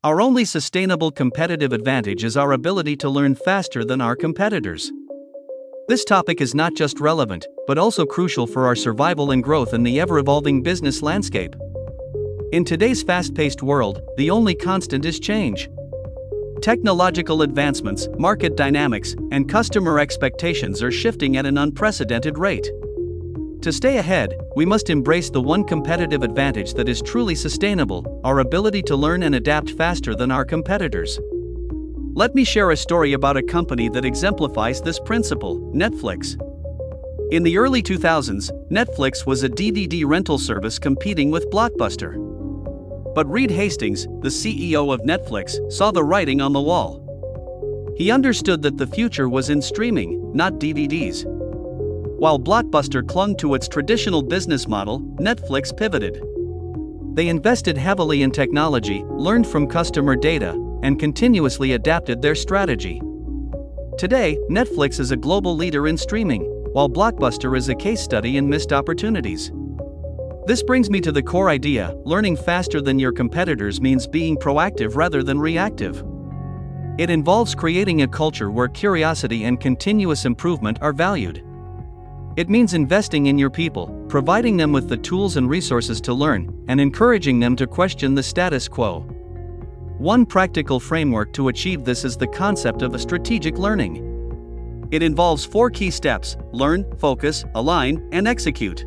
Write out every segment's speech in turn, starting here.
Our only sustainable competitive advantage is our ability to learn faster than our competitors. This topic is not just relevant, but also crucial for our survival and growth in the ever-evolving business landscape. In today's fast-paced world, the only constant is change. Technological advancements, market dynamics, and customer expectations are shifting at an unprecedented rate. To stay ahead, we must embrace the one competitive advantage that is truly sustainable: our ability to learn and adapt faster than our competitors. Let me share a story about a company that exemplifies this principle: Netflix. In the early 2000s, Netflix was a DVD rental service competing with Blockbuster. But Reed Hastings, the CEO of Netflix, saw the writing on the wall. He understood that the future was in streaming, not DVDs. While Blockbuster clung to its traditional business model, Netflix pivoted. They invested heavily in technology, learned from customer data, and continuously adapted their strategy. Today, Netflix is a global leader in streaming, while Blockbuster is a case study in missed opportunities. This brings me to the core idea: learning faster than your competitors means being proactive rather than reactive. It involves creating a culture where curiosity and continuous improvement are valued. It means investing in your people, providing them with the tools and resources to learn, and encouraging them to question the status quo. One practical framework to achieve this is the concept of a strategic learning. It involves 4 key steps: learn, focus, align, and execute.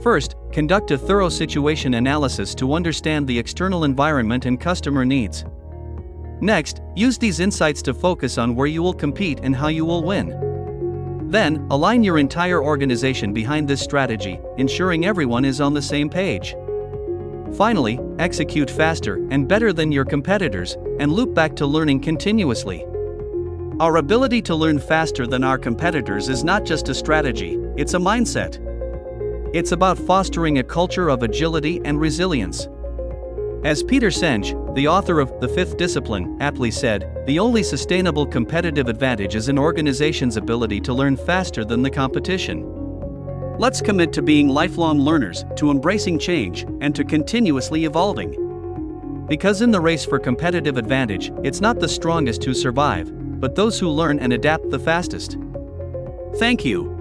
First, conduct a thorough situation analysis to understand the external environment and customer needs. Next, use these insights to focus on where you will compete and how you will win. Then, align your entire organization behind this strategy, ensuring everyone is on the same page. Finally, execute faster and better than your competitors, and loop back to learning continuously. Our ability to learn faster than our competitors is not just a strategy, it's a mindset. It's about fostering a culture of agility and resilience. As Peter Senge, the author of The Fifth Discipline, aptly said, the only sustainable competitive advantage is an organization's ability to learn faster than the competition. Let's commit to being lifelong learners, to embracing change, and to continuously evolving. Because in the race for competitive advantage, it's not the strongest who survive, but those who learn and adapt the fastest. Thank you.